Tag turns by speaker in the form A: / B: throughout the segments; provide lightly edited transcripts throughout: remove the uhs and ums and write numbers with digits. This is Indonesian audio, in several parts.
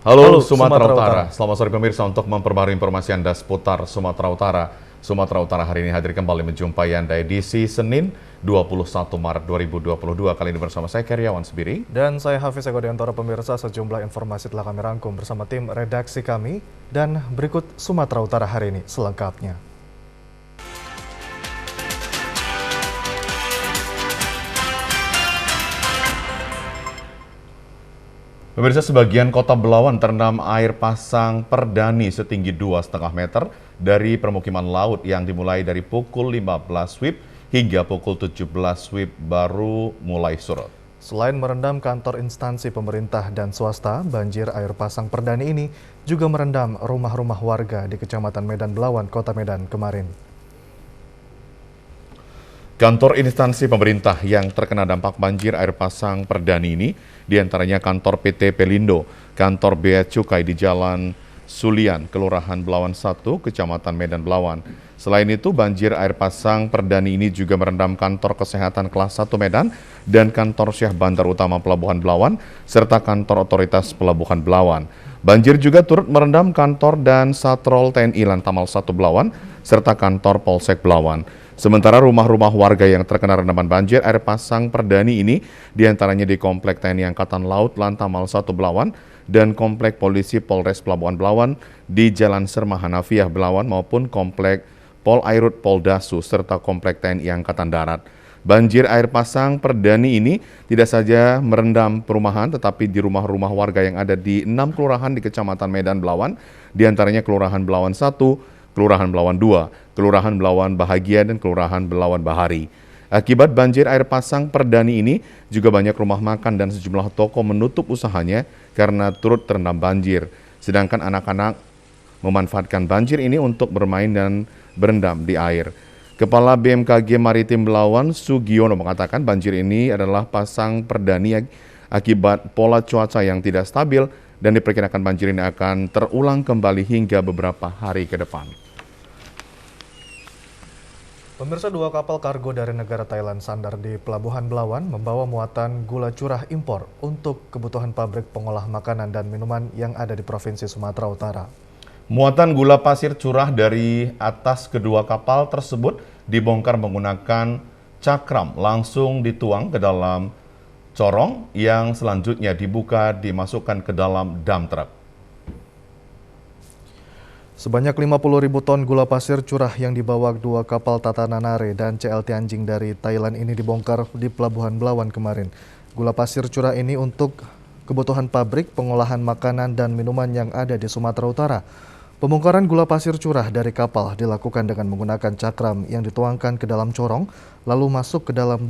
A: Halo
B: Halo
A: Sumatera
B: Sumatera
A: Utara,
B: Utara.
A: selamat sore pemirsa untuk memperbarui informasi Anda seputar Sumatera Utara. Sumatera Utara hari ini hadir kembali menjumpai Anda edisi Senin 21 Maret 2022. Kali ini bersama saya Karyawan Sibiri.
B: Dan saya Hafiz Eko Diantoro. Pemirsa, sejumlah informasi telah kami rangkum bersama tim redaksi kami. Dan berikut Sumatera Utara hari ini selengkapnya.
A: Pemirsa, sebagian kota Belawan terendam air pasang Perdani setinggi 2,5 meter dari permukiman laut yang dimulai dari pukul 15 WIB hingga pukul 17 WIB baru mulai surut.
B: Selain merendam kantor instansi pemerintah dan swasta, banjir air pasang Perdani ini juga merendam rumah-rumah warga di Kecamatan Medan Belawan, Kota Medan kemarin.
A: Kantor instansi pemerintah yang terkena dampak banjir air pasang Perdani ini diantaranya kantor PT Pelindo, kantor Bea Cukai di Jalan Sulian, Kelurahan Belawan 1, Kecamatan Medan Belawan. Selain itu, banjir air pasang Perdani ini juga merendam kantor kesehatan kelas 1 Medan dan kantor Syah Bandar Utama Pelabuhan Belawan, serta kantor otoritas Pelabuhan Belawan. Banjir juga turut merendam kantor dan Satrol TNI Lantamal 1 Belawan, serta kantor Polsek Belawan. Sementara rumah-rumah warga yang terkena rendaman banjir air pasang Perdani ini diantaranya di Komplek TNI Angkatan Laut Lantamal 1 Belawan dan Komplek Polisi Polres Pelabuhan Belawan di Jalan Serma Hanafiah Belawan maupun Komplek Pol Airut Poldasu serta Komplek TNI Angkatan Darat. Banjir air pasang Perdani ini tidak saja merendam perumahan tetapi di rumah-rumah warga yang ada di 6 kelurahan di Kecamatan Medan Belawan, diantaranya Kelurahan Belawan 1, Kelurahan Belawan 2, Kelurahan Belawan Bahagia, dan Kelurahan Belawan Bahari. Akibat banjir air pasang Perdani ini, juga banyak rumah makan dan sejumlah toko menutup usahanya karena turut terendam banjir. Sedangkan anak-anak memanfaatkan banjir ini untuk bermain dan berendam di air. Kepala BMKG Maritim Belawan, Sugiono, mengatakan banjir ini adalah pasang Perdani akibat pola cuaca yang tidak stabil dan diperkirakan banjir ini akan terulang kembali hingga beberapa hari ke depan.
B: Pemirsa, 2 kapal kargo dari negara Thailand sandar di Pelabuhan Belawan membawa muatan gula curah impor untuk kebutuhan pabrik pengolah makanan dan minuman yang ada di Provinsi Sumatera Utara.
A: Muatan gula pasir curah dari atas kedua kapal tersebut dibongkar menggunakan cakram, langsung dituang ke dalam corong yang selanjutnya dibuka dimasukkan ke dalam dump truck.
B: Sebanyak 50.000 ton gula pasir curah yang dibawa 2 kapal Tata Nanare dan CL Tianjing dari Thailand ini dibongkar di Pelabuhan Belawan kemarin. Gula pasir curah ini untuk kebutuhan pabrik pengolahan makanan dan minuman yang ada di Sumatera Utara. Pembongkaran gula pasir curah dari kapal dilakukan dengan menggunakan cakram yang dituangkan ke dalam corong, lalu masuk ke dalam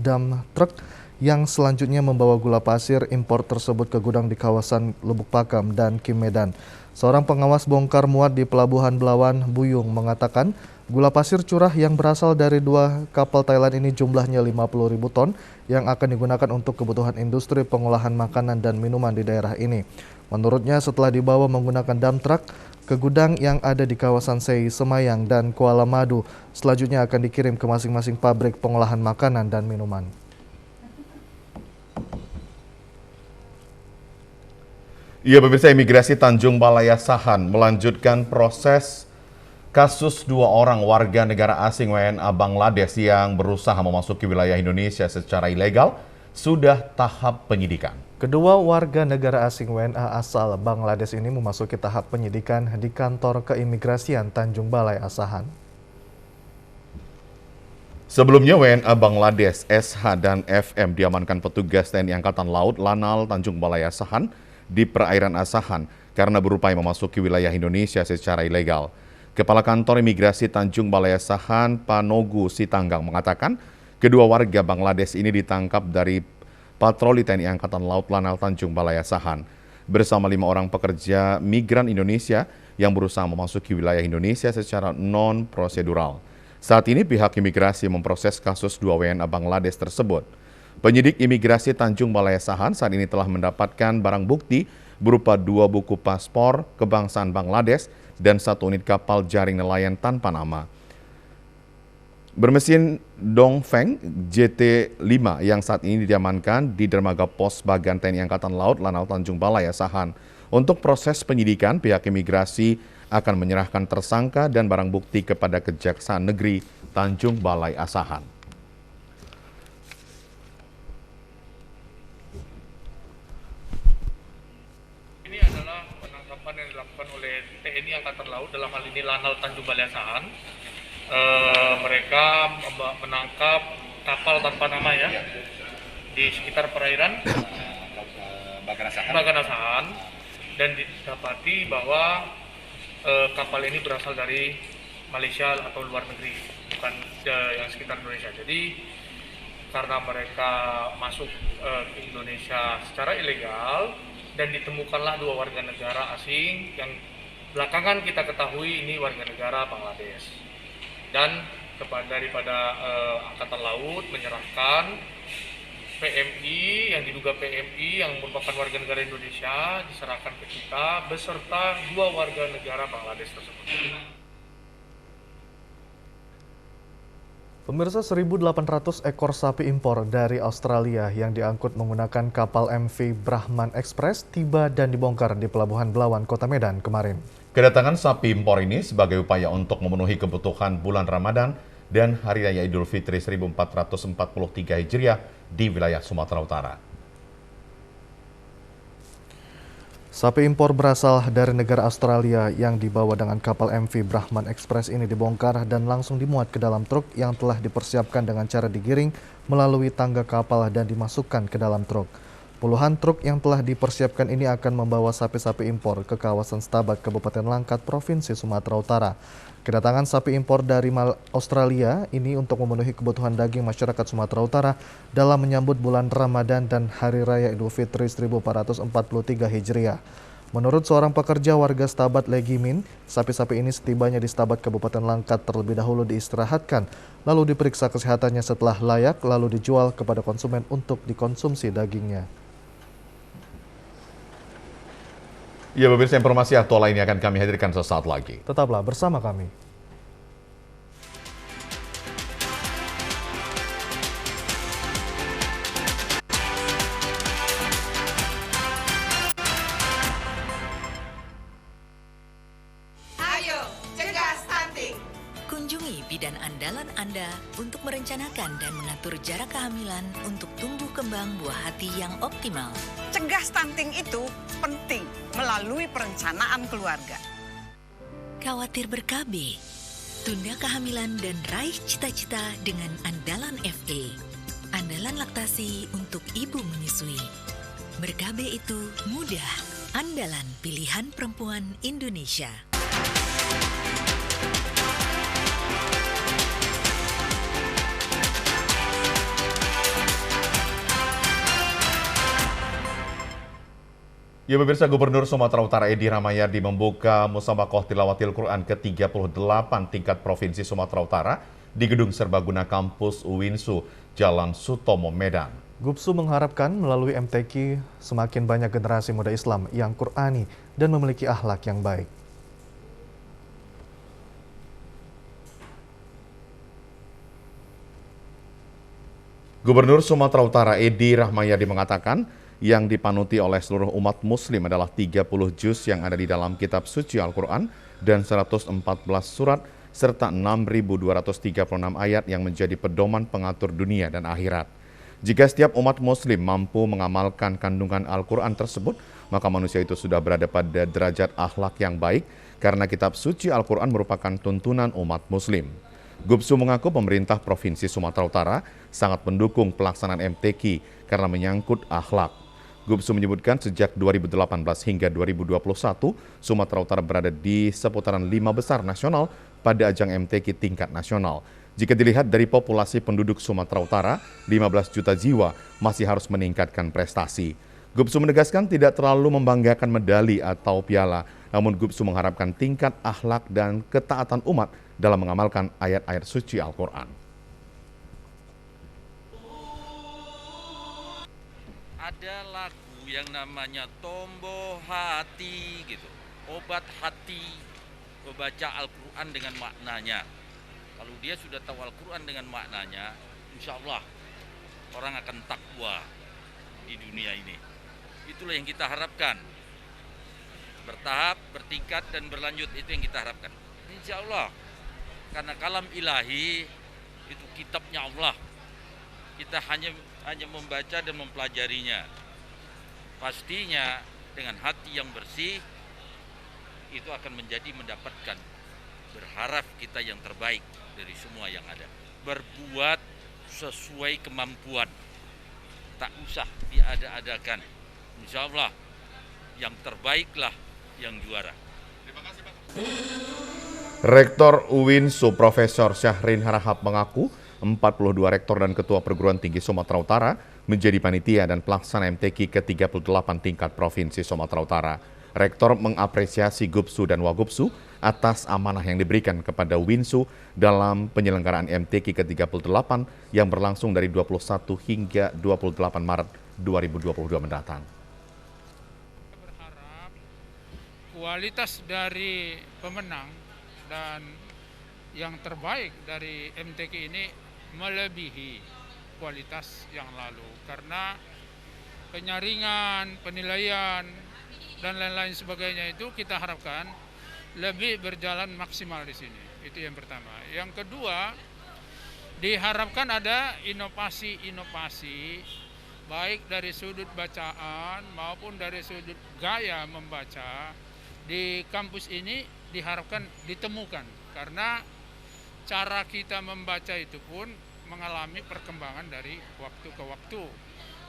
B: dump truck yang selanjutnya membawa gula pasir impor tersebut ke gudang di kawasan Lubuk Pakam dan Kim Medan. Seorang pengawas bongkar muat di Pelabuhan Belawan, Buyung, mengatakan gula pasir curah yang berasal dari 2 kapal Thailand ini jumlahnya 50.000 ton yang akan digunakan untuk kebutuhan industri pengolahan makanan dan minuman di daerah ini. Menurutnya, setelah dibawa menggunakan dump truck ke gudang yang ada di kawasan Sei, Semayang, dan Kuala Madu, selanjutnya akan dikirim ke masing-masing pabrik pengolahan makanan dan minuman.
A: Ya, pemirsa, imigrasi Tanjung Balai Asahan melanjutkan proses kasus 2 orang warga negara asing WNA Bangladesh yang berusaha memasuki wilayah Indonesia secara ilegal sudah tahap penyidikan.
B: Kedua warga negara asing WNA asal Bangladesh ini memasuki tahap penyidikan di kantor keimigrasian Tanjung Balai Asahan.
A: Sebelumnya WNA Bangladesh SH dan FM diamankan petugas TNI Angkatan Laut Lanal Tanjung Balai Asahan di perairan Asahan karena berupaya memasuki wilayah Indonesia secara ilegal. Kepala Kantor Imigrasi Tanjung Balai Asahan, Panogu Sitanggang, mengatakan kedua warga Bangladesh ini ditangkap dari patroli TNI Angkatan Laut Lanal Tanjung Balai Asahan bersama 5 orang pekerja migran Indonesia yang berusaha memasuki wilayah Indonesia secara non-prosedural. Saat ini pihak imigrasi memproses kasus 2 WNA Bangladesh tersebut. Penyidik imigrasi Tanjung Balai Asahan saat ini telah mendapatkan barang bukti berupa 2 buku paspor kebangsaan Bangladesh dan 1 unit kapal jaring nelayan tanpa nama bermesin Dongfeng JT5 yang saat ini diamankan di dermaga pos Bagan TNI Angkatan Laut Lanal Tanjung Balai Asahan. Untuk proses penyidikan, pihak imigrasi akan menyerahkan tersangka dan barang bukti kepada Kejaksaan Negeri Tanjung Balai Asahan.
C: Ini adalah penangkapan yang dilakukan oleh TNI Angkatan Laut, dalam hal ini Lanal Tanjung Balai Asahan. Mereka menangkap kapal tanpa nama di sekitar perairan Bagan Asahan, dan didapati bahwa kapal ini berasal dari Malaysia atau luar negeri, bukan yang sekitar Indonesia. Jadi karena mereka masuk ke Indonesia secara ilegal dan ditemukanlah 2 warga negara asing yang belakangan kita ketahui ini warga negara Bangladesh. Dan daripada Angkatan Laut menyerahkan PMI yang diduga PMI yang merupakan warga negara Indonesia diserahkan ke kita beserta 2 warga negara Bangladesh tersebut.
B: Pemirsa, 1.800 ekor sapi impor dari Australia yang diangkut menggunakan kapal MV Brahman Express tiba dan dibongkar di Pelabuhan Belawan, Kota Medan kemarin.
A: Kedatangan sapi impor ini sebagai upaya untuk memenuhi kebutuhan bulan Ramadan dan Hari Raya Idul Fitri 1443 Hijriah di wilayah Sumatera Utara.
B: Sapi impor berasal dari negara Australia yang dibawa dengan kapal MV Brahman Express ini dibongkar dan langsung dimuat ke dalam truk yang telah dipersiapkan dengan cara digiring melalui tangga kapal dan dimasukkan ke dalam truk. Puluhan truk yang telah dipersiapkan ini akan membawa sapi-sapi impor ke kawasan Stabat, Kabupaten Langkat, Provinsi Sumatera Utara. Kedatangan sapi impor dari Australia ini untuk memenuhi kebutuhan daging masyarakat Sumatera Utara dalam menyambut bulan Ramadan dan Hari Raya Idul Fitri 1443 Hijriah. Menurut seorang pekerja warga Stabat Legimin, sapi-sapi ini setibanya di Stabat Kabupaten Langkat terlebih dahulu diistirahatkan, lalu diperiksa kesehatannya setelah layak, lalu dijual kepada konsumen untuk dikonsumsi dagingnya.
A: Ya, pemirsa, informasi aktual lainnya akan kami hadirkan sesaat lagi.
B: Tetaplah bersama kami.
D: Ayo, cegah stunting.
E: Kunjungi bidan andalan Anda untuk merencanakan dan mengatur jarak kehamilan untuk tumbuh kembang buah hati yang optimal.
D: Cegah stunting itu penting melalui perencanaan keluarga.
E: Khawatir ber-KB? Tunda kehamilan dan raih cita-cita dengan Andalan FA. Andalan laktasi untuk ibu menyusui. Ber-KB itu mudah. Andalan pilihan perempuan Indonesia.
A: Ya, pemirsa, Gubernur Sumatera Utara Edi Rahmayadi membuka Musabaqah Tilawatil Quran ke-38 tingkat Provinsi Sumatera Utara di Gedung Serbaguna Kampus UINSU, Jalan Sutomo, Medan.
B: Gubsu mengharapkan melalui MTQ semakin banyak generasi muda Islam yang Qur'ani dan memiliki akhlak yang baik.
A: Gubernur Sumatera Utara Edi Rahmayadi mengatakan yang dipanuti oleh seluruh umat muslim adalah 30 juz yang ada di dalam kitab suci Al-Quran dan 114 surat serta 6.236 ayat yang menjadi pedoman pengatur dunia dan akhirat. Jika setiap umat muslim mampu mengamalkan kandungan Al-Quran tersebut, maka manusia itu sudah berada pada derajat akhlak yang baik karena kitab suci Al-Quran merupakan tuntunan umat muslim. Gubsu mengaku pemerintah Provinsi Sumatera Utara sangat mendukung pelaksanaan MTQ karena menyangkut akhlak. Gubsu menyebutkan sejak 2018 hingga 2021, Sumatera Utara berada di seputaran 5 besar nasional pada ajang MTQ tingkat nasional. Jika dilihat dari populasi penduduk Sumatera Utara, 15 juta jiwa masih harus meningkatkan prestasi. Gubsu menegaskan tidak terlalu membanggakan medali atau piala, namun Gubsu mengharapkan tingkat akhlak dan ketaatan umat dalam mengamalkan ayat-ayat suci Al-Quran.
F: Ada lagu yang namanya Tombo Hati gitu, obat hati, membaca Al-Quran dengan maknanya. Kalau dia sudah tahu Al-Quran dengan maknanya, insya Allah orang akan takwa di dunia ini. Itulah yang kita harapkan. bertahap, bertingkat, dan berlanjut. Itu yang kita harapkan. Insya Allah, karena kalam ilahi itu kitabnya Allah. Kita hanya membaca dan mempelajarinya. Pastinya dengan hati yang bersih itu akan mendapatkan. Berharap kita yang terbaik dari semua yang ada. Berbuat sesuai kemampuan. Tak usah diada-adakan. Insya Allah yang terbaiklah yang juara.
A: Terima kasih, Pak. Rektor UINSU Profesor Syahrin Harahap mengaku 42 rektor dan ketua perguruan tinggi Sumatera Utara menjadi panitia dan pelaksana MTQ ke-38 tingkat Provinsi Sumatera Utara. Rektor mengapresiasi Gubsu dan Wagubsu atas amanah yang diberikan kepada UINSU dalam penyelenggaraan MTQ ke-38 yang berlangsung dari 21 hingga 28 Maret 2022 mendatang.
G: Berharap kualitas dari pemenang dan yang terbaik dari MTQ ini melebihi kualitas yang lalu, karena penyaringan, penilaian, dan lain-lain sebagainya itu kita harapkan lebih berjalan maksimal di sini. Itu yang pertama. Yang kedua, diharapkan ada inovasi-inovasi baik dari sudut bacaan maupun dari sudut gaya membaca di kampus ini diharapkan ditemukan, karena cara kita membaca itu pun mengalami perkembangan dari waktu ke waktu.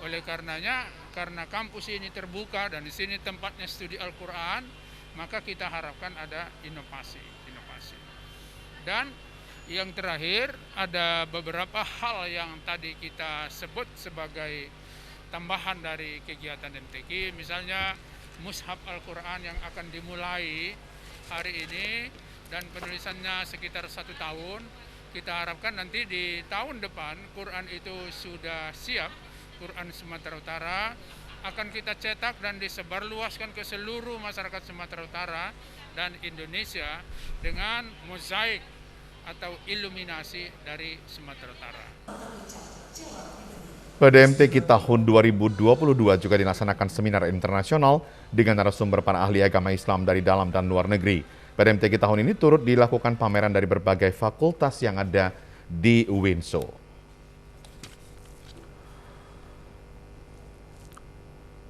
G: Oleh karenanya, karena kampus ini terbuka dan di sini tempatnya studi Al-Quran, maka kita harapkan ada inovasi. Dan yang terakhir, ada beberapa hal yang tadi kita sebut sebagai tambahan dari kegiatan MTQ, misalnya mushaf Al-Quran yang akan dimulai hari ini dan penulisannya sekitar 1 tahun. Kita harapkan nanti di tahun depan Quran itu sudah siap, Quran Sumatera Utara akan kita cetak dan disebarluaskan ke seluruh masyarakat Sumatera Utara dan Indonesia dengan mozaik atau iluminasi dari Sumatera Utara.
A: Pada MTQ tahun 2022 juga dilaksanakan seminar internasional dengan narasumber para ahli agama Islam dari dalam dan luar negeri. Pada MTQ tahun ini turut dilakukan pameran dari berbagai fakultas yang ada di UINSU.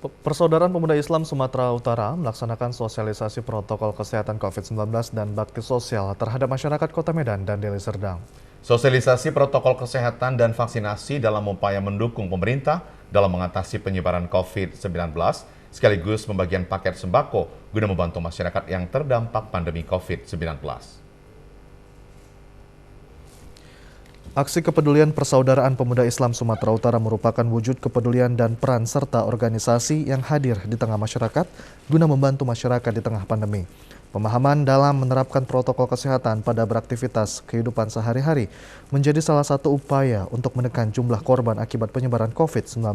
B: Persaudaraan Pemuda Islam Sumatera Utara melaksanakan sosialisasi protokol kesehatan COVID-19 dan bakti sosial terhadap masyarakat Kota Medan dan Deli Serdang.
A: Sosialisasi protokol kesehatan dan vaksinasi dalam upaya mendukung pemerintah dalam mengatasi penyebaran COVID-19, sekaligus pembagian paket sembako guna membantu masyarakat yang terdampak pandemi COVID-19.
B: Aksi kepedulian Persaudaraan Pemuda Islam Sumatera Utara merupakan wujud kepedulian dan peran serta organisasi yang hadir di tengah masyarakat guna membantu masyarakat di tengah pandemi. Pemahaman dalam menerapkan protokol kesehatan pada beraktivitas kehidupan sehari-hari menjadi salah satu upaya untuk menekan jumlah korban akibat penyebaran COVID-19.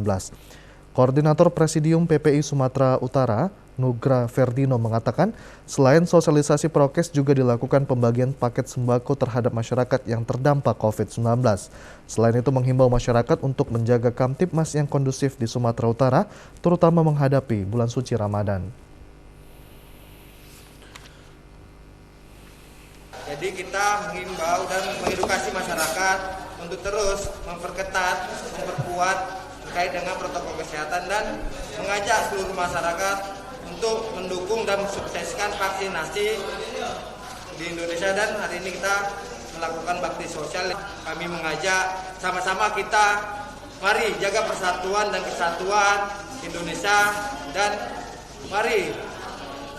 B: Koordinator Presidium PPI Sumatera Utara, Nugra Ferdino mengatakan, selain sosialisasi prokes juga dilakukan pembagian paket sembako terhadap masyarakat yang terdampak COVID-19. Selain itu menghimbau masyarakat untuk menjaga Kamtibmas yang kondusif di Sumatera Utara, terutama menghadapi bulan suci Ramadan.
H: Jadi kita menghimbau dan mengedukasi masyarakat untuk terus memperketat, memperkuat terkait dengan protokol kesehatan dan mengajak seluruh masyarakat untuk mendukung dan mensukseskan vaksinasi di Indonesia. Dan hari ini kita melakukan bakti sosial. Kami mengajak sama-sama kita mari jaga persatuan dan kesatuan Indonesia dan mari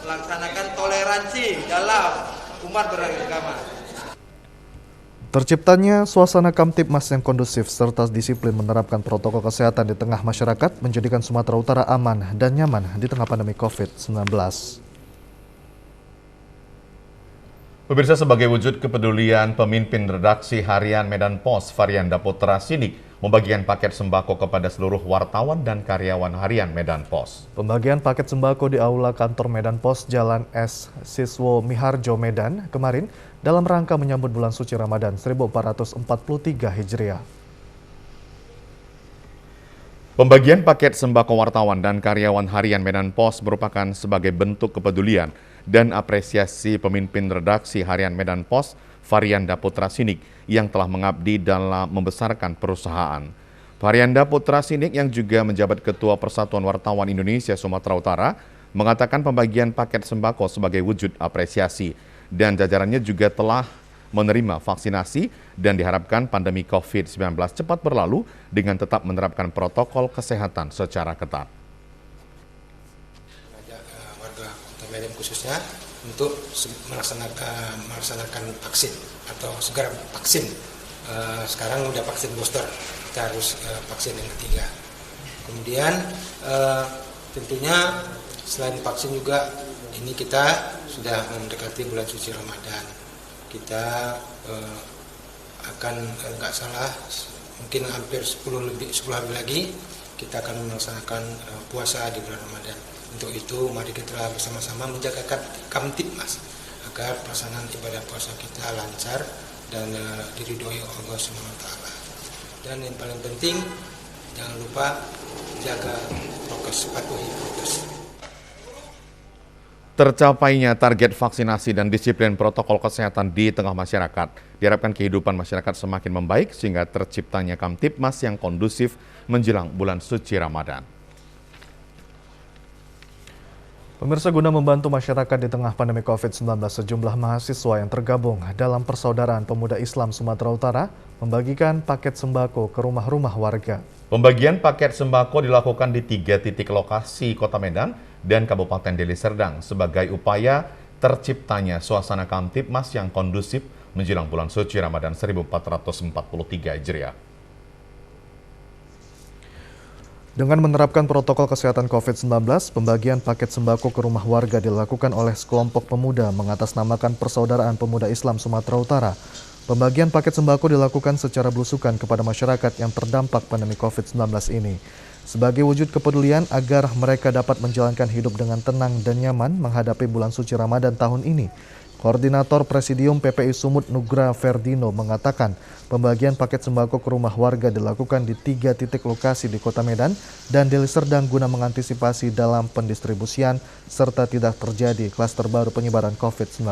H: melaksanakan toleransi dalam umat beragama.
B: Terciptanya suasana Kamtibmas yang kondusif serta disiplin menerapkan protokol kesehatan di tengah masyarakat menjadikan Sumatera Utara aman dan nyaman di tengah pandemi COVID-19.
A: Pemirsa, sebagai wujud kepedulian, pemimpin redaksi harian Medan Post, Varianda Putra Sidik, membagikan paket sembako kepada seluruh wartawan dan karyawan harian Medan Post. Pembagian paket sembako di Aula Kantor Medan Post Jalan S. Siswo Miharjo, Medan kemarin dalam rangka menyambut bulan suci Ramadan 1443 Hijriah. Pembagian paket sembako wartawan dan karyawan harian Medan Post merupakan sebagai bentuk kepedulian dan apresiasi pemimpin redaksi harian Medan Post, Varianda Putra Sinik, yang telah mengabdi dalam membesarkan perusahaan. Varianda Putra Sinik yang juga menjabat Ketua Persatuan Wartawan Indonesia Sumatera Utara mengatakan pembagian paket sembako sebagai wujud apresiasi dan jajarannya juga telah menerima vaksinasi dan diharapkan pandemi COVID-19 cepat berlalu dengan tetap menerapkan protokol kesehatan secara ketat.
I: Mengajak warga Kota Medan khususnya untuk melaksanakan vaksin atau segera vaksin. Sekarang udah vaksin booster, kita harus vaksin yang ketiga. Kemudian tentunya selain vaksin juga ini kita sudah mendekati bulan suci Ramadan. Kita akan nggak salah mungkin hampir 10 hari lagi kita akan melaksanakan puasa di bulan Ramadan. Untuk itu mari kita bersama-sama menjaga Kamtibmas agar pelaksanaan ibadah puasa kita lancar dan diridhoi Allah SWT. Dan yang paling penting jangan lupa jaga prokes, patuhi prokes.
A: Tercapainya target vaksinasi dan disiplin protokol kesehatan di tengah masyarakat diharapkan kehidupan masyarakat semakin membaik sehingga terciptanya Kamtibmas yang kondusif menjelang bulan suci Ramadan.
B: Pemirsa, guna membantu masyarakat di tengah pandemi COVID-19, sejumlah mahasiswa yang tergabung dalam Persaudaraan Pemuda Islam Sumatera Utara membagikan paket sembako ke rumah-rumah warga.
A: Pembagian paket sembako dilakukan di 3 titik lokasi Kota Medan dan Kabupaten Deli Serdang sebagai upaya terciptanya suasana Kamtibmas yang kondusif menjelang bulan suci Ramadan 1443 Hijriah.
B: Dengan menerapkan protokol kesehatan COVID-19, pembagian paket sembako ke rumah warga dilakukan oleh sekelompok pemuda mengatasnamakan Persaudaraan Pemuda Islam Sumatera Utara. Pembagian paket sembako dilakukan secara belusukan kepada masyarakat yang terdampak pandemi COVID-19 ini. Sebagai wujud kepedulian agar mereka dapat menjalankan hidup dengan tenang dan nyaman menghadapi bulan suci Ramadan tahun ini. Koordinator Presidium PPI Sumut Nugra Ferdino mengatakan pembagian paket sembako ke rumah warga dilakukan di 3 titik lokasi di Kota Medan dan Deli Serdang guna mengantisipasi dalam pendistribusian serta tidak terjadi klaster baru penyebaran COVID-19.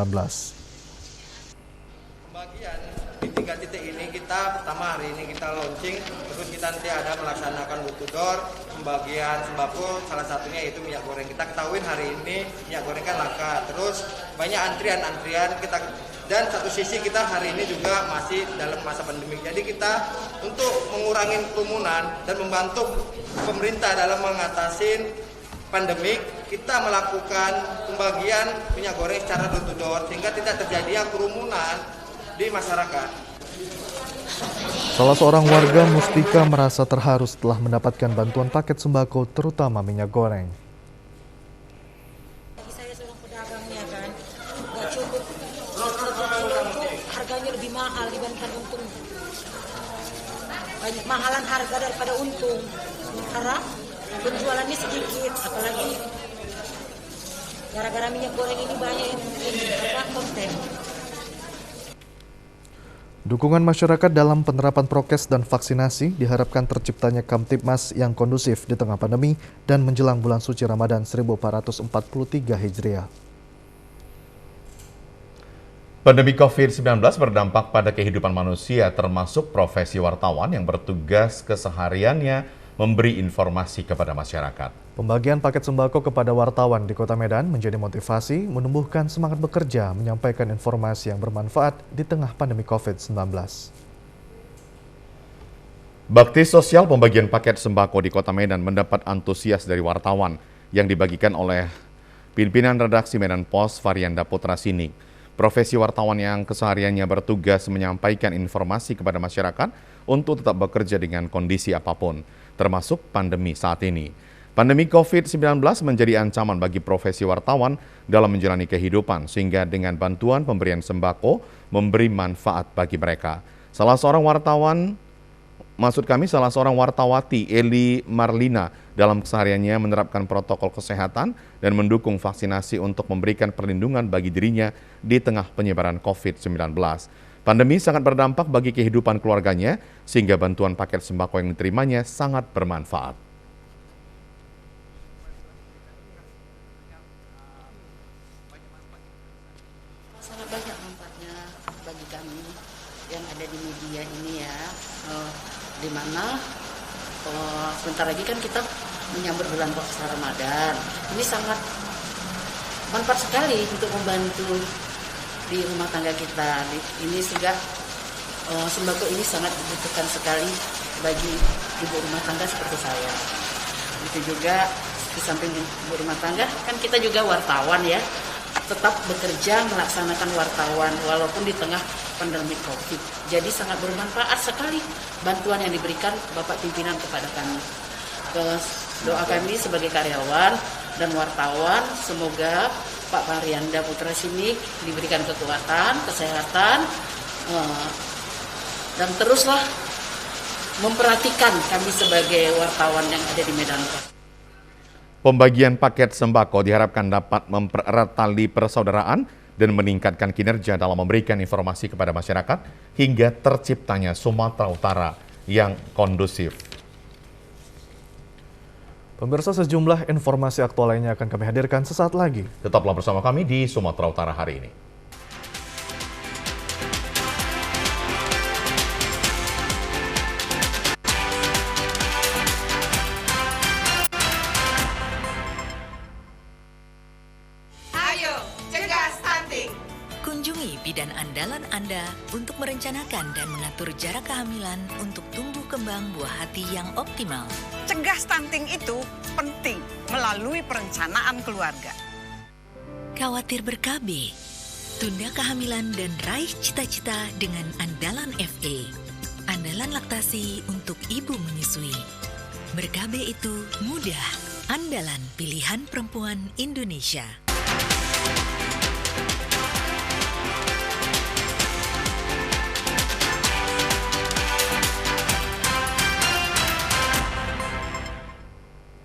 H: Pembagian di 3 titik ini kita pertama hari ini kita launching, terus kita nanti ada melaksanakan door to door, pembagian sembako, salah satunya yaitu minyak goreng. Kita ketahui hari ini minyak goreng kan langka, terus banyak antrian kita, dan satu sisi kita hari ini juga masih dalam masa pandemi. Jadi kita untuk mengurangi kerumunan dan membantu pemerintah dalam mengatasi pandemik, kita melakukan pembagian minyak goreng secara door to door sehingga tidak terjadi kerumunan di masyarakat.
B: Salah seorang warga Mustika merasa terharu setelah mendapatkan bantuan paket sembako terutama minyak goreng.
J: Saya seorang pedagangnya kan, nggak cukup, harganya lebih mahal dibandingkan untung. Banyak mahalan harga daripada untung, karena penjualannya sedikit, apalagi gara-gara minyak goreng ini banyak yang konten.
B: Dukungan masyarakat dalam penerapan prokes dan vaksinasi diharapkan terciptanya Kamtibmas yang kondusif di tengah pandemi dan menjelang bulan suci Ramadan 1443 Hijriah.
A: Pandemi COVID-19 berdampak pada kehidupan manusia termasuk profesi wartawan yang bertugas kesehariannya memberi informasi kepada masyarakat.
B: Pembagian paket sembako kepada wartawan di Kota Medan menjadi motivasi menumbuhkan semangat bekerja menyampaikan informasi yang bermanfaat di tengah pandemi COVID-19.
A: Bakti sosial pembagian paket sembako di Kota Medan mendapat antusias dari wartawan yang dibagikan oleh pimpinan redaksi Medan Post, Varianda Putra Sinik. Profesi wartawan yang kesehariannya bertugas menyampaikan informasi kepada masyarakat untuk tetap bekerja dengan kondisi apapun, termasuk pandemi saat ini. Pandemi COVID-19 menjadi ancaman bagi profesi wartawan dalam menjalani kehidupan, sehingga dengan bantuan pemberian sembako memberi manfaat bagi mereka. Salah seorang wartawati, Eli Marlina, dalam kesehariannya menerapkan protokol kesehatan dan mendukung vaksinasi untuk memberikan perlindungan bagi dirinya di tengah penyebaran COVID-19. Pandemi sangat berdampak bagi kehidupan keluarganya, sehingga bantuan paket sembako yang diterimanya sangat bermanfaat.
K: yang ada di media ini ya, di mana sebentar lagi kan kita menyambut bulan puasa Ramadan. Ini sangat manfaat sekali untuk membantu di rumah tangga kita. Ini juga sembako ini sangat dibutuhkan sekali bagi ibu rumah tangga seperti saya. Itu juga di samping ibu rumah tangga kan kita juga wartawan ya, tetap bekerja melaksanakan wartawan walaupun di tengah pandemi COVID. Jadi sangat bermanfaat sekali bantuan yang diberikan Bapak pimpinan kepada kami. Doa kami sebagai karyawan dan wartawan, semoga Pak Marianda Putra Simik diberikan kekuatan, kesehatan, dan teruslah memperhatikan kami sebagai wartawan yang ada di Medan.
A: Pembagian paket sembako diharapkan dapat mempererat tali persaudaraan dan meningkatkan kinerja dalam memberikan informasi kepada masyarakat hingga terciptanya Sumatera Utara yang kondusif.
B: Pemirsa, sejumlah informasi aktual lainnya akan kami hadirkan sesaat lagi.
A: Tetaplah bersama kami di Sumatera Utara hari ini.
D: Ayo, cegah stunting.
E: Kunjungi bidan andalan Anda untuk merencanakan dan mengatur jarak kehamilan untuk tumbuh kembang buah hati yang optimal.
D: Cegah stunting itu penting melalui perencanaan keluarga.
E: Khawatir ber-KB? Tunda kehamilan dan raih cita-cita dengan Andalan FA. Andalan laktasi untuk ibu menyusui. Ber-KB itu mudah. Andalan pilihan perempuan Indonesia.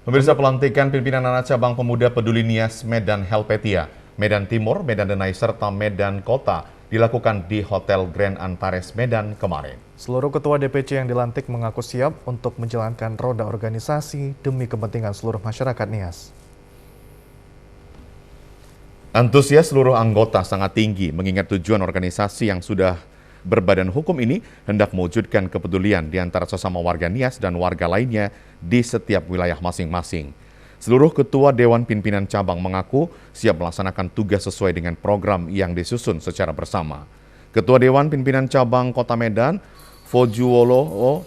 A: Pemirsa, pelantikan pimpinan anak cabang pemuda Peduli Nias Medan Helvetia, Medan Timur, Medan Denai, serta Medan Kota dilakukan di Hotel Grand Antares Medan kemarin.
B: Seluruh ketua DPC yang dilantik mengaku siap untuk menjalankan roda organisasi demi kepentingan seluruh masyarakat Nias.
A: Antusias seluruh anggota sangat tinggi mengingat tujuan organisasi yang sudah berbadan hukum ini hendak mewujudkan kepedulian di antara sesama warga Nias dan warga lainnya di setiap wilayah masing-masing. Seluruh ketua Dewan Pimpinan Cabang mengaku siap melaksanakan tugas sesuai dengan program yang disusun secara bersama. Ketua Dewan Pimpinan Cabang Kota Medan, Fojuwolo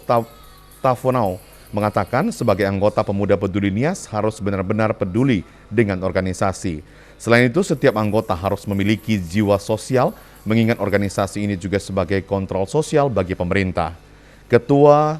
A: Tafonau, mengatakan sebagai anggota pemuda peduli Nias harus benar-benar peduli dengan organisasi. Selain itu, setiap anggota harus memiliki jiwa sosial, mengingat organisasi ini juga sebagai kontrol sosial bagi pemerintah. Ketua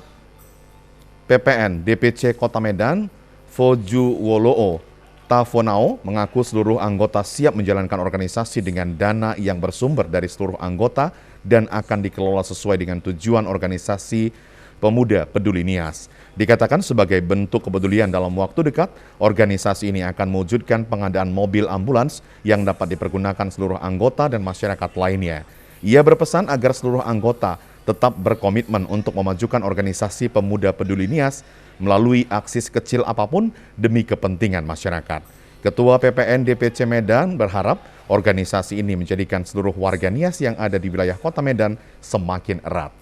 A: PPN DPC Kota Medan, Fojuwolo Tafonau, mengaku seluruh anggota siap menjalankan organisasi dengan dana yang bersumber dari seluruh anggota dan akan dikelola sesuai dengan tujuan organisasi Pemuda Peduli Nias. Dikatakan sebagai bentuk kepedulian dalam waktu dekat, organisasi ini akan mewujudkan pengadaan mobil ambulans yang dapat dipergunakan seluruh anggota dan masyarakat lainnya. Ia berpesan agar seluruh anggota tetap berkomitmen untuk memajukan organisasi Pemuda Peduli Nias melalui aksi kecil apapun demi kepentingan masyarakat. Ketua PPN DPC Medan berharap organisasi ini menjadikan seluruh warga Nias yang ada di wilayah Kota Medan semakin erat.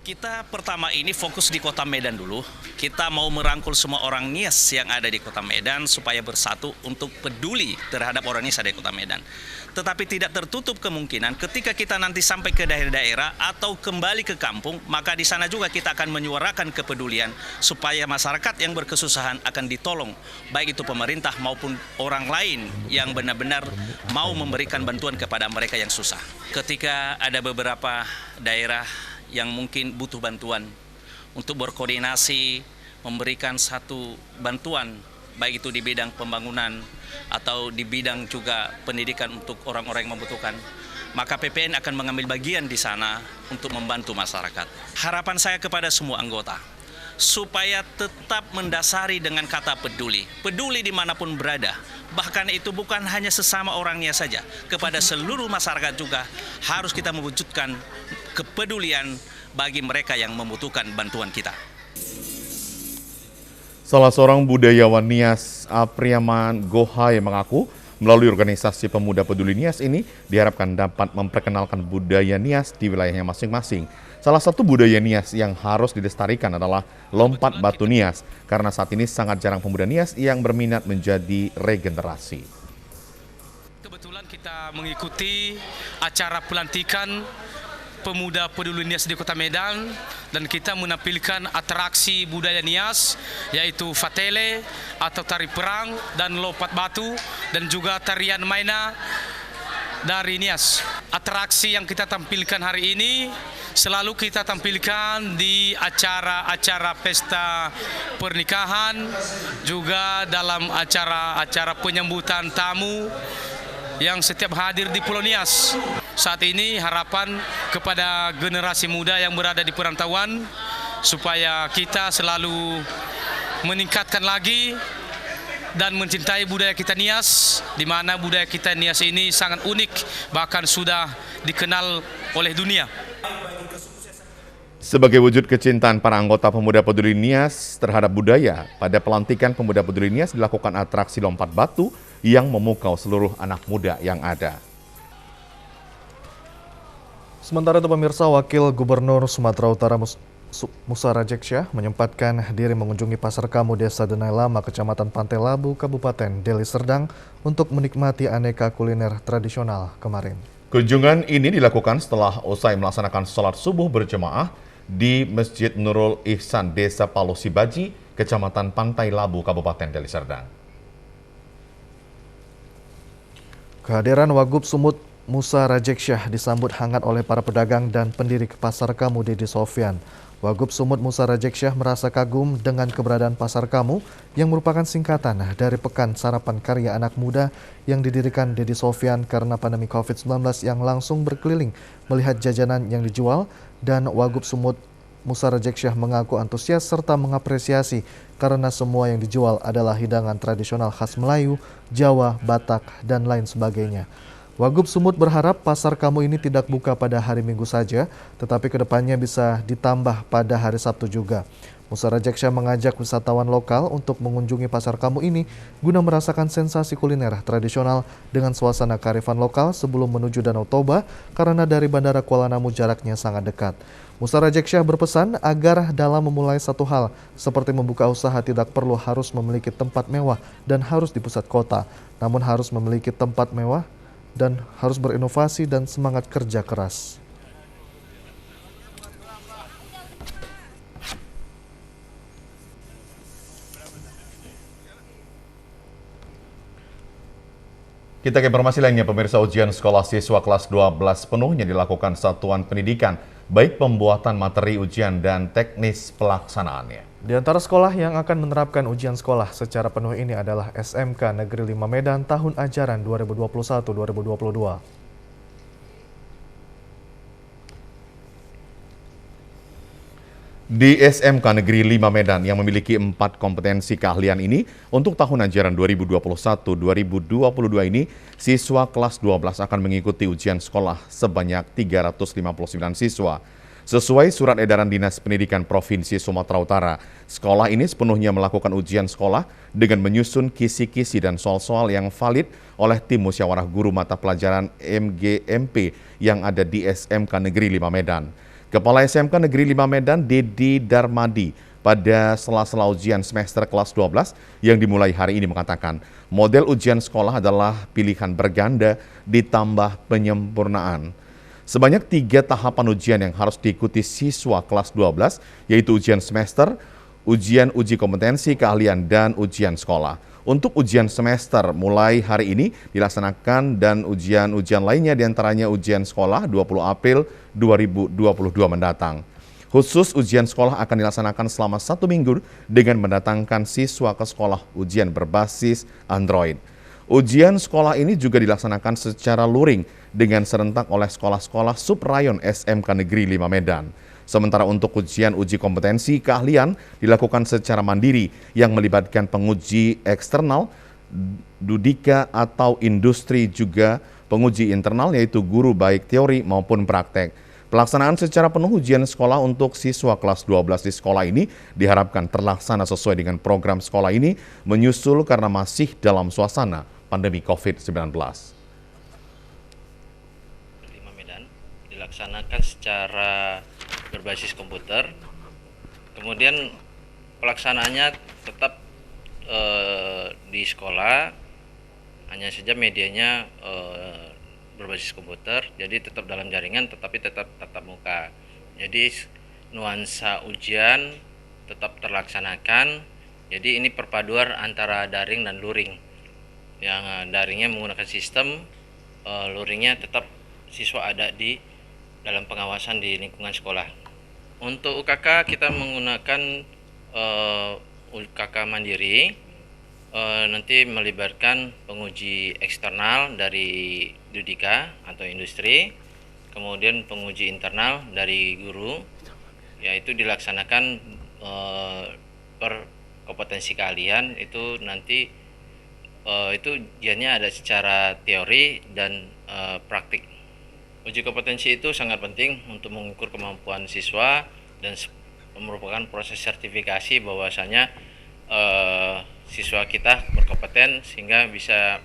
L: Kita pertama ini fokus di Kota Medan dulu. Kita mau merangkul semua orang Nias yang ada di Kota Medan supaya bersatu untuk peduli terhadap orang Nias ada di Kota Medan. Tetapi tidak tertutup kemungkinan ketika kita nanti sampai ke daerah-daerah atau kembali ke kampung, maka di sana juga kita akan menyuarakan kepedulian supaya masyarakat yang berkesusahan akan ditolong, baik itu pemerintah maupun orang lain yang benar-benar mau memberikan bantuan kepada mereka yang susah. Ketika ada beberapa daerah yang mungkin butuh bantuan untuk berkoordinasi, memberikan satu bantuan, baik itu di bidang pembangunan atau di bidang juga pendidikan untuk orang-orang yang membutuhkan, maka PPN akan mengambil bagian di sana untuk membantu masyarakat. Harapan saya kepada semua anggota, supaya tetap mendasari dengan kata peduli. Peduli dimanapun berada, bahkan itu bukan hanya sesama orangnya saja, kepada seluruh masyarakat juga harus kita mewujudkan kepedulian bagi mereka yang membutuhkan bantuan kita.
A: Salah seorang budayawan Nias, Apriaman Gohai, mengaku Melalui organisasi Pemuda Peduli Nias ini diharapkan dapat memperkenalkan budaya Nias di wilayahnya masing-masing. Salah satu budaya Nias yang harus dilestarikan adalah lompat batu Nias, karena saat ini sangat jarang pemuda Nias yang berminat menjadi regenerasi.
M: Kebetulan kita mengikuti acara pelantikan Pemuda Peduli Nias di Kota Medan, dan kita menampilkan atraksi budaya Nias yaitu fatele atau tari perang dan lompat batu, dan juga tarian maina dari Nias. Atraksi yang kita tampilkan hari ini selalu kita tampilkan di acara-acara pesta pernikahan, juga dalam acara-acara penyambutan tamu yang setiap hadir di Pulau Nias. Saat ini harapan kepada generasi muda yang berada di perantauan supaya kita selalu meningkatkan lagi dan mencintai budaya kita Nias, di mana budaya kita Nias ini sangat unik, bahkan sudah dikenal oleh dunia.
A: Sebagai wujud kecintaan para anggota Pemuda Peduli Nias terhadap budaya, pada pelantikan Pemuda Peduli Nias dilakukan atraksi lompat batu yang memukau seluruh anak muda yang ada.
B: Sementara itu pemirsa, Wakil Gubernur Sumatera Utara Musa Rajeksyah menyempatkan diri mengunjungi Pasar Kamu Desa Denai Lama, Kecamatan Pantai Labu, Kabupaten Deli Serdang untuk menikmati aneka kuliner tradisional kemarin.
A: Kunjungan ini dilakukan setelah usai melaksanakan sholat subuh berjemaah di Masjid Nurul Ihsan Desa Palu Sibaji, Kecamatan Pantai Labu, Kabupaten Deli Serdang.
B: Kehadiran Wagub Sumut Musa Rajeksyah disambut hangat oleh para pedagang dan pendiri Pasar Kamu Dedi Sofyan. Wagub Sumut Musa Rajeksyah merasa kagum dengan keberadaan Pasar Kamu yang merupakan singkatan dari Pekan Sarapan Karya Anak Muda yang didirikan Dedi Sofyan karena pandemi COVID-19 yang langsung berkeliling melihat jajanan yang dijual, dan Wagub Sumut Musa Rajeksyah mengaku antusias serta mengapresiasi karena semua yang dijual adalah hidangan tradisional khas Melayu, Jawa, Batak, dan lain sebagainya. Wagub Sumut berharap Pasar Kamu ini tidak buka pada hari Minggu saja, tetapi kedepannya bisa ditambah pada hari Sabtu juga. Musa Rajeksyah mengajak wisatawan lokal untuk mengunjungi Pasar Kamu ini guna merasakan sensasi kuliner tradisional dengan suasana kearifan lokal sebelum menuju Danau Toba karena dari Bandara Kuala Namu jaraknya sangat dekat. Musa Rajeksyah berpesan agar dalam memulai satu hal seperti membuka usaha tidak perlu harus memiliki tempat mewah dan harus di pusat kota, namun harus memiliki tempat mewah dan harus berinovasi dan semangat kerja keras.
A: Kita ke informasi lainnya, pemirsa. Ujian sekolah siswa kelas 12 penuhnya dilakukan Satuan Pendidikan, baik pembuatan materi ujian dan teknis pelaksanaannya.
B: Di antara sekolah yang akan menerapkan ujian sekolah secara penuh ini adalah SMK Negeri 5 Medan tahun ajaran 2021-2022.
A: Di SMK Negeri 5 Medan yang memiliki 4 kompetensi keahlian ini, untuk tahun ajaran 2021-2022 ini, siswa kelas 12 akan mengikuti ujian sekolah sebanyak 359 siswa. Sesuai Surat Edaran Dinas Pendidikan Provinsi Sumatera Utara, sekolah ini sepenuhnya melakukan ujian sekolah dengan menyusun kisi-kisi dan soal-soal yang valid oleh tim musyawarah guru mata pelajaran MGMP yang ada di SMK Negeri 5 Medan. Kepala SMK Negeri 5 Medan, Dedi Darmadi, pada sela-sela ujian semester kelas 12 yang dimulai hari ini mengatakan, model ujian sekolah adalah pilihan berganda ditambah penyempurnaan. Sebanyak 3 tahapan ujian yang harus diikuti siswa kelas 12, yaitu ujian semester, ujian uji kompetensi keahlian, dan ujian sekolah. Untuk ujian semester mulai hari ini dilaksanakan, dan ujian-ujian lainnya diantaranya ujian sekolah 20 April 2022 mendatang. Khusus ujian sekolah akan dilaksanakan selama 1 minggu dengan mendatangkan siswa ke sekolah ujian berbasis Android. Ujian sekolah ini juga dilaksanakan secara luring dengan serentak oleh sekolah-sekolah subrayon SMK Negeri 5 Medan. Sementara untuk ujian uji kompetensi keahlian dilakukan secara mandiri yang melibatkan penguji eksternal, Dudika atau industri, juga penguji internal yaitu guru baik teori maupun praktek. Pelaksanaan secara penuh ujian sekolah untuk siswa kelas 12 di sekolah ini diharapkan terlaksana sesuai dengan program sekolah ini, menyusul karena masih dalam suasana pandemi COVID-19.
N: Medan dilaksanakan secara berbasis komputer, kemudian pelaksanaannya tetap di sekolah, hanya saja medianya berbasis komputer, jadi tetap dalam jaringan tetapi tetap tatap muka. Jadi nuansa ujian tetap terlaksanakan, jadi ini perpaduan antara daring dan luring. Yang daringnya menggunakan sistem, luringnya tetap siswa ada di dalam pengawasan di lingkungan sekolah. Untuk UKK kita menggunakan UKK mandiri, nanti melibatkan penguji eksternal dari Dudika atau industri, kemudian penguji internal dari guru, yaitu dilaksanakan per kompetensi keahlian. Itu nanti itu ujiannya ada secara teori dan praktik. Uji kompetensi itu sangat penting untuk mengukur kemampuan siswa dan merupakan proses sertifikasi bahwasanya siswa kita berkompeten sehingga bisa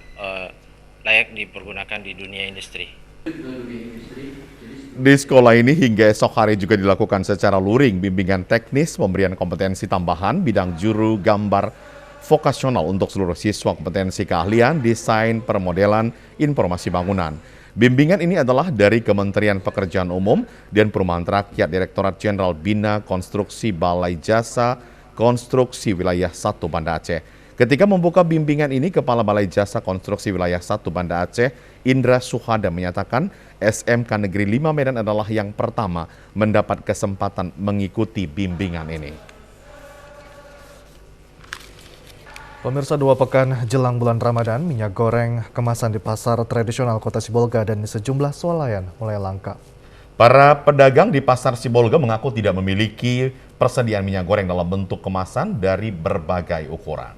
N: layak dipergunakan di dunia industri.
A: Di sekolah ini hingga esok hari juga dilakukan secara luring bimbingan teknis pemberian kompetensi tambahan bidang juru gambar vokasional untuk seluruh siswa kompetensi keahlian desain permodelan informasi bangunan. Bimbingan ini adalah dari Kementerian Pekerjaan Umum dan Perumahan Rakyat Direktorat Jenderal Bina Konstruksi Balai Jasa Konstruksi Wilayah 1 Banda Aceh. Ketika membuka bimbingan ini, Kepala Balai Jasa Konstruksi Wilayah 1 Banda Aceh, Indra Suhada menyatakan SMK Negeri 5 Medan adalah yang pertama mendapat kesempatan mengikuti bimbingan ini.
B: Pemirsa, 2 pekan jelang bulan Ramadan, minyak goreng kemasan di pasar tradisional Kota Sibolga dan di sejumlah swalayan mulai langka.
A: Para pedagang di pasar Sibolga mengaku tidak memiliki persediaan minyak goreng dalam bentuk kemasan dari berbagai ukuran.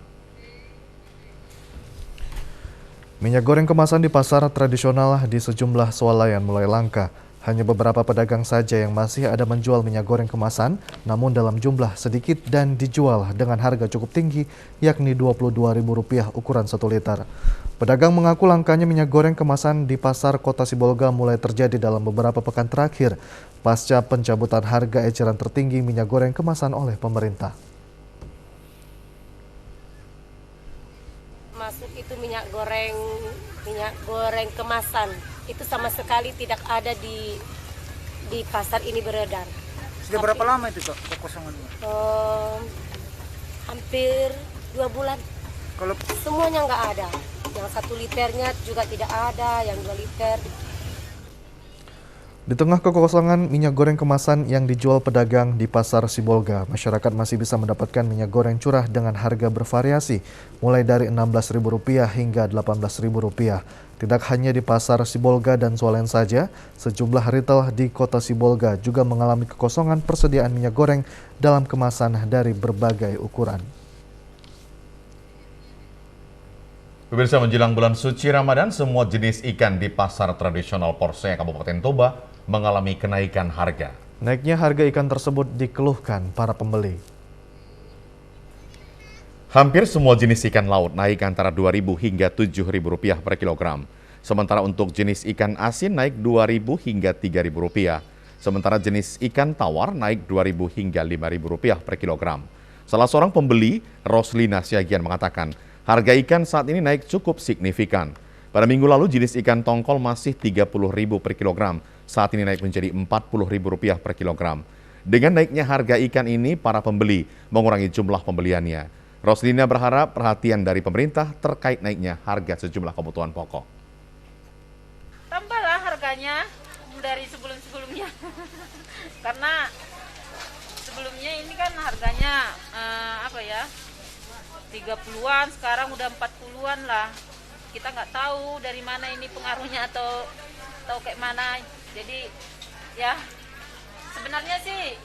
B: Minyak goreng kemasan di pasar tradisional di sejumlah swalayan mulai langka. Hanya beberapa pedagang saja yang masih ada menjual minyak goreng kemasan, namun dalam jumlah sedikit dan dijual dengan harga cukup tinggi, yakni Rp22.000 ukuran 1 liter. Pedagang mengaku langkanya minyak goreng kemasan di pasar Kota Sibolga mulai terjadi dalam beberapa pekan terakhir, pasca pencabutan harga eceran tertinggi minyak goreng kemasan oleh pemerintah.
J: Masuk itu minyak goreng kemasan itu sama sekali tidak ada di pasar ini beredar.
O: Sudah berapa lama itu Kak kekosongannya?
J: Hampir 2 bulan.
O: Kalau
J: semuanya nggak ada, yang 1 liternya juga tidak ada, yang 2 liter.
B: Di tengah kekosongan minyak goreng kemasan yang dijual pedagang di pasar Sibolga, masyarakat masih bisa mendapatkan minyak goreng curah dengan harga bervariasi, mulai dari Rp16.000 hingga Rp18.000. Tidak hanya di pasar Sibolga dan swalayan saja, sejumlah retail di Kota Sibolga juga mengalami kekosongan persediaan minyak goreng dalam kemasan dari berbagai ukuran.
A: Pemirsa, menjelang bulan suci Ramadan, semua jenis ikan di pasar tradisional Porsea Kabupaten Toba mengalami kenaikan harga.
B: Naiknya harga ikan tersebut dikeluhkan para pembeli.
A: Hampir semua jenis ikan laut naik antara Rp2.000 hingga Rp7.000 per kilogram. Sementara untuk jenis ikan asin naik Rp2.000 hingga Rp3.000. Sementara jenis ikan tawar naik Rp2.000 hingga Rp5.000 per kilogram. Salah seorang pembeli, Roslina Siagian, mengatakan harga ikan saat ini naik cukup signifikan. Pada minggu lalu jenis ikan tongkol masih Rp30.000 per kilogram. Saat ini naik menjadi Rp40.000 per kilogram. Dengan naiknya harga ikan ini, para pembeli mengurangi jumlah pembeliannya. Roslina berharap perhatian dari pemerintah terkait naiknya harga sejumlah kebutuhan pokok.
P: Tambahlah harganya dari sebelum-sebelumnya. Karena sebelumnya ini kan harganya 30-an, sekarang udah 40-an lah. Kita nggak tahu dari mana ini pengaruhnya atau kayak mana. Jadi ya sebenarnya sih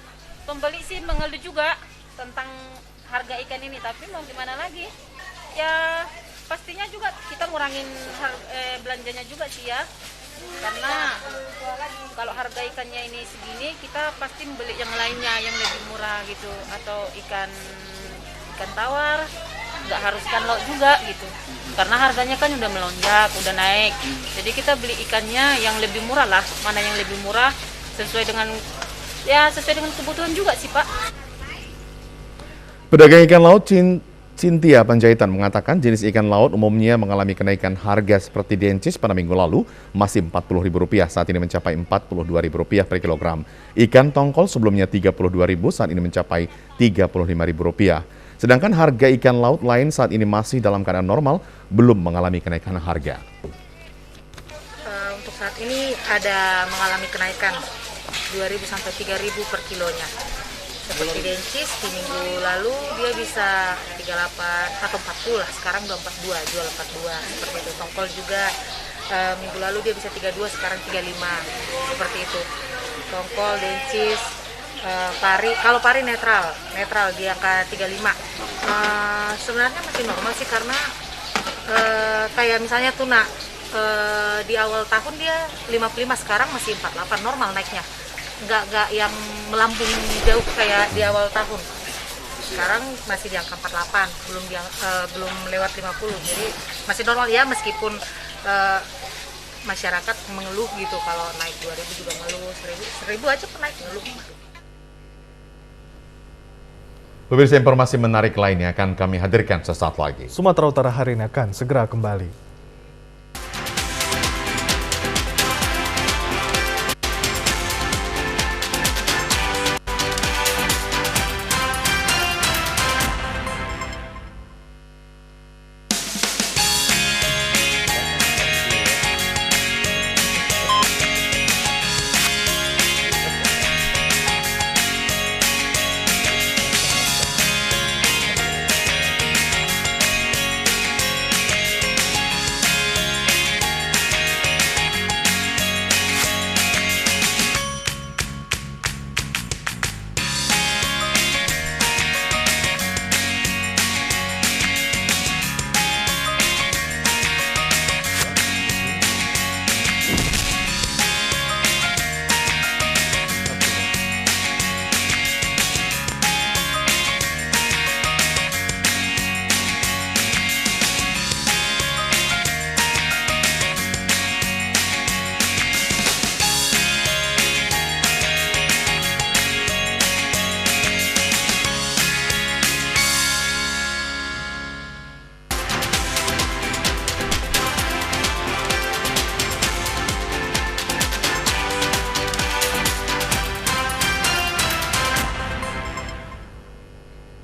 P: pembeli sih mengeluh juga tentang harga ikan ini, tapi mau gimana lagi? Ya pastinya juga kita ngurangin belanjanya juga sih ya. Karena kalau harga ikannya ini segini, kita pasti membeli yang lainnya yang lebih murah gitu, atau ikan tawar nggak harus ikan laut juga gitu. Karena harganya kan udah melonjak, udah naik. Jadi kita beli ikannya yang lebih murah lah. Mana yang lebih murah sesuai dengan kebutuhan juga sih, Pak.
A: Pedagang ikan laut Cynthia Panjaitan mengatakan jenis ikan laut umumnya mengalami kenaikan harga seperti dencis pada minggu lalu masih Rp40.000, saat ini mencapai Rp42.000 per kilogram. Ikan tongkol sebelumnya Rp32.000, saat ini mencapai Rp35.000. Sedangkan harga ikan laut lain saat ini masih dalam keadaan normal, belum mengalami kenaikan harga.
Q: Untuk saat ini ada mengalami kenaikan 2.000 sampai 3.000 per kilonya. Seperti dencis di minggu lalu dia bisa 38 atau 40 lah, sekarang udah 42, jual 42. Seperti itu. Tongkol juga minggu lalu dia bisa 32, sekarang 35. Seperti itu. Tongkol, dencis, pari, kalau pari netral di angka 35. Sebenarnya masih normal sih, karena kayak misalnya tuna di awal tahun dia 55, sekarang masih 48, normal naiknya. Nggak yang melambung jauh kayak di awal tahun. Sekarang masih di angka 48, belum lewat 50. Jadi masih normal ya, meskipun masyarakat mengeluh gitu, kalau naik 2.000 juga ngeluh, 1.000 aja pun naik ngeluh.
A: Pemirsa, informasi menarik lainnya akan kami hadirkan sesaat lagi.
B: Sumatera Utara hari ini akan segera kembali.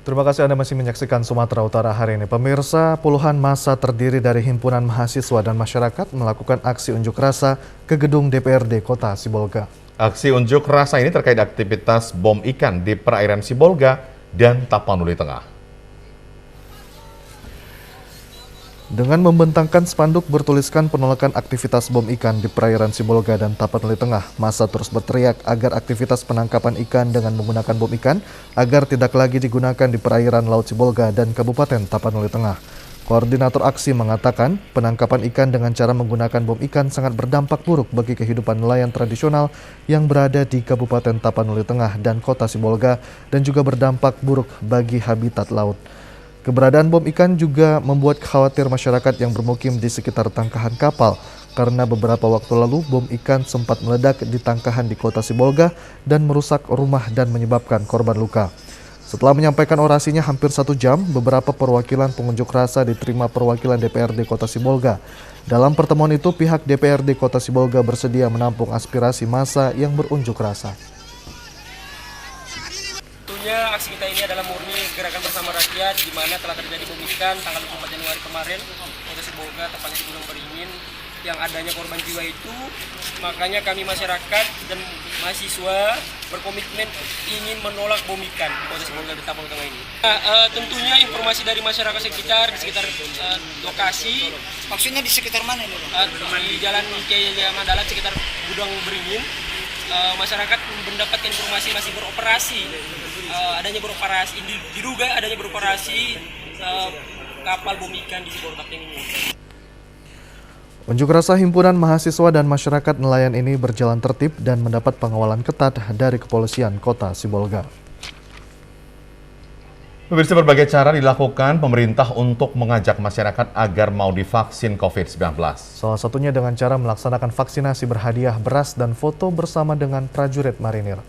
B: Terima kasih Anda masih menyaksikan Sumatera Utara hari ini. Pemirsa, puluhan massa terdiri dari himpunan mahasiswa dan masyarakat melakukan aksi unjuk rasa ke gedung DPRD Kota Sibolga.
A: Aksi unjuk rasa ini terkait aktivitas bom ikan di perairan Sibolga dan Tapanuli Tengah.
B: Dengan membentangkan spanduk bertuliskan penolakan aktivitas bom ikan di perairan Sibolga dan Tapanuli Tengah, massa terus berteriak agar aktivitas penangkapan ikan dengan menggunakan bom ikan agar tidak lagi digunakan di perairan Laut Sibolga dan Kabupaten Tapanuli Tengah. Koordinator aksi mengatakan penangkapan ikan dengan cara menggunakan bom ikan sangat berdampak buruk bagi kehidupan nelayan tradisional yang berada di Kabupaten Tapanuli Tengah dan Kota Sibolga dan juga berdampak buruk bagi habitat laut. Keberadaan bom ikan juga membuat khawatir masyarakat yang bermukim di sekitar tangkahan kapal karena beberapa waktu lalu bom ikan sempat meledak di tangkahan di Kota Sibolga dan merusak rumah dan menyebabkan korban luka. Setelah menyampaikan orasinya hampir 1 jam, beberapa perwakilan pengunjuk rasa diterima perwakilan DPRD Kota Sibolga. Dalam pertemuan itu, pihak DPRD Kota Sibolga bersedia menampung aspirasi massa yang berunjuk rasa.
R: Tentunya aksi kita ini adalah murni gerakan bersama rakyat, di mana telah terjadi bom ikan tanggal 24 Januari kemarin, Kota Sibolga, tepatnya di Gunung Beringin, yang adanya korban jiwa itu. Makanya kami masyarakat dan mahasiswa berkomitmen ingin menolak bom ikan di Kota Sibolga di Tapanuli Tengah ini. Tentunya informasi dari masyarakat sekitar, di sekitar lokasi.
O: Maksudnya di sekitar mana ini?
R: Di Jalan Jaya Mandalan, sekitar Gudang Beringin. Masyarakat mendapatkan informasi masih beroperasi, diduga adanya beroperasi kapal bom ikan di Sibolga ini.
B: Unjuk rasa himpunan mahasiswa dan masyarakat nelayan ini berjalan tertib dan mendapat pengawalan ketat dari kepolisian Kota Sibolga.
A: Pemirsa, berbagai cara dilakukan pemerintah untuk mengajak masyarakat agar mau divaksin COVID-19.
B: Salah satunya dengan cara melaksanakan vaksinasi berhadiah beras dan foto bersama dengan prajurit marinir.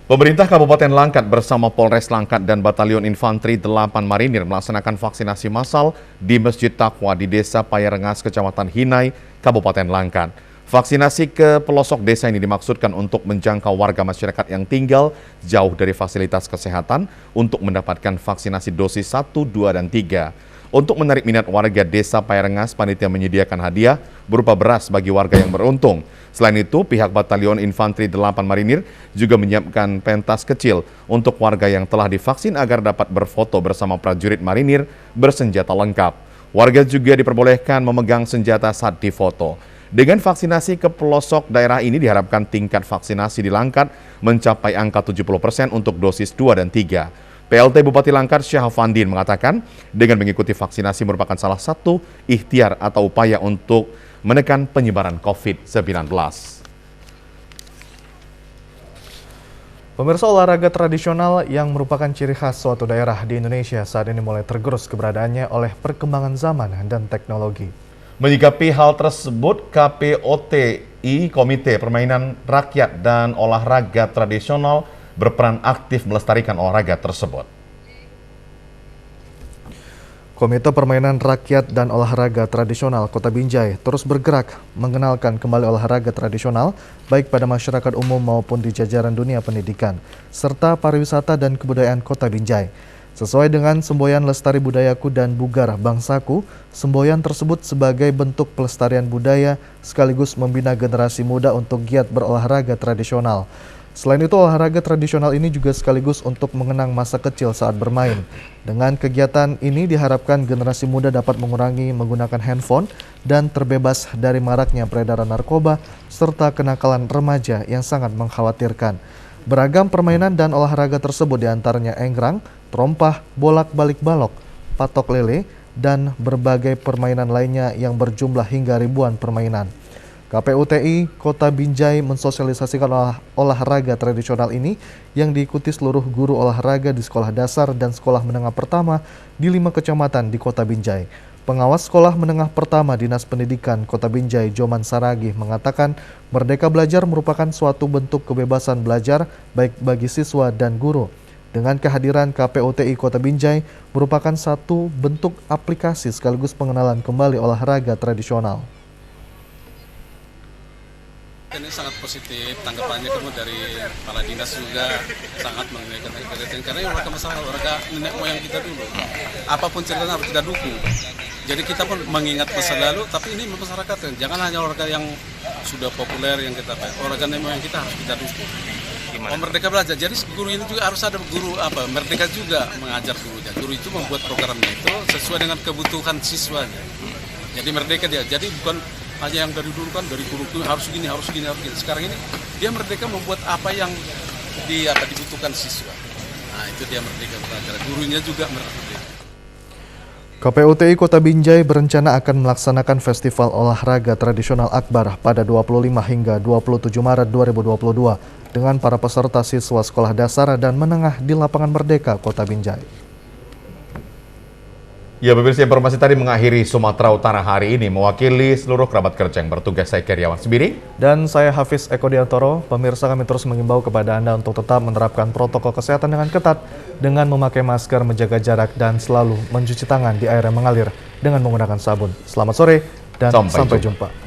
A: Pemerintah Kabupaten Langkat bersama Polres Langkat dan Batalion Infanteri 8 Marinir melaksanakan vaksinasi massal di Masjid Taqwa di Desa Payarengas, Kecamatan Hinai, Kabupaten Langkat. Vaksinasi ke pelosok desa ini dimaksudkan untuk menjangkau warga masyarakat yang tinggal jauh dari fasilitas kesehatan untuk mendapatkan vaksinasi dosis 1, 2, dan 3. Untuk menarik minat warga desa Payarengas, panitia menyediakan hadiah berupa beras bagi warga yang beruntung. Selain itu, pihak Batalion Infanteri 8 Marinir juga menyiapkan pentas kecil untuk warga yang telah divaksin agar dapat berfoto bersama prajurit marinir bersenjata lengkap. Warga juga diperbolehkan memegang senjata saat difoto. Dengan vaksinasi ke pelosok daerah ini diharapkan tingkat vaksinasi di Langkat mencapai angka 70% untuk dosis 2 dan 3. PLT Bupati Langkat Syahafandin mengatakan dengan mengikuti vaksinasi merupakan salah satu ikhtiar atau upaya untuk menekan penyebaran COVID-19.
B: Pemirsa, olahraga tradisional yang merupakan ciri khas suatu daerah di Indonesia saat ini mulai tergerus keberadaannya oleh perkembangan zaman dan teknologi.
A: Menyikapi hal tersebut, KPOTI, Komite Permainan Rakyat dan Olahraga Tradisional, berperan aktif melestarikan olahraga tersebut.
B: Komite Permainan Rakyat dan Olahraga Tradisional Kota Binjai terus bergerak mengenalkan kembali olahraga tradisional baik pada masyarakat umum maupun di jajaran dunia pendidikan, serta pariwisata dan kebudayaan Kota Binjai. Sesuai dengan semboyan Lestari Budayaku dan Bugar Bangsaku, semboyan tersebut sebagai bentuk pelestarian budaya sekaligus membina generasi muda untuk giat berolahraga tradisional. Selain itu, olahraga tradisional ini juga sekaligus untuk mengenang masa kecil saat bermain. Dengan kegiatan ini diharapkan generasi muda dapat mengurangi menggunakan handphone dan terbebas dari maraknya peredaran narkoba serta kenakalan remaja yang sangat mengkhawatirkan. Beragam permainan dan olahraga tersebut diantaranya enggrang, terompah, bolak-balik balok, patok lele, dan berbagai permainan lainnya yang berjumlah hingga ribuan permainan. KPUTI Kota Binjai mensosialisasikan olahraga tradisional ini yang diikuti seluruh guru olahraga di sekolah dasar dan sekolah menengah pertama di 5 kecamatan di Kota Binjai. Pengawas Sekolah Menengah Pertama Dinas Pendidikan Kota Binjai, Joman Saragih, mengatakan Merdeka Belajar merupakan suatu bentuk kebebasan belajar baik bagi siswa dan guru. Dengan kehadiran KPUTI Kota Binjai merupakan satu bentuk aplikasi sekaligus pengenalan kembali olahraga tradisional.
S: Ini sangat positif, tanggapannya kemudian dari kepala dinas juga sangat mengenaikan karena olahraga masalah olahraga nenek moyang kita dulu. Apapun ceritanya harus kita dukung. Jadi kita pun mengingat masa lalu, tapi ini masyarakat jangan hanya olahraga yang sudah populer yang kita olahraga nenek moyang kita harus kita dukung. Merdeka Belajar. Jadi guru ini juga harus ada guru Merdeka juga mengajar gurunya. Guru itu membuat programnya itu sesuai dengan kebutuhan siswanya. Jadi merdeka dia. Jadi bukan hanya yang dari dulu kan dari guru harus gini. Sekarang ini dia merdeka membuat apa yang dibutuhkan siswa. Nah, itu dia Merdeka Belajar. Gurunya juga merdeka.
B: KPUTI Kota Binjai berencana akan melaksanakan Festival Olahraga Tradisional Akbar pada 25 hingga 27 Maret 2022 dengan para peserta siswa sekolah dasar dan menengah di Lapangan Merdeka Kota Binjai.
A: Ya, pemirsa, informasi tadi mengakhiri Sumatera Utara hari ini. Mewakili seluruh kerabat kerja yang bertugas, saya Keriawan Sibiri.
B: Dan saya Hafiz Eko Diantoro. Pemirsa, kami terus mengimbau kepada Anda untuk tetap menerapkan protokol kesehatan dengan ketat dengan memakai masker, menjaga jarak, dan selalu mencuci tangan di air yang mengalir dengan menggunakan sabun. Selamat sore dan sampai jumpa.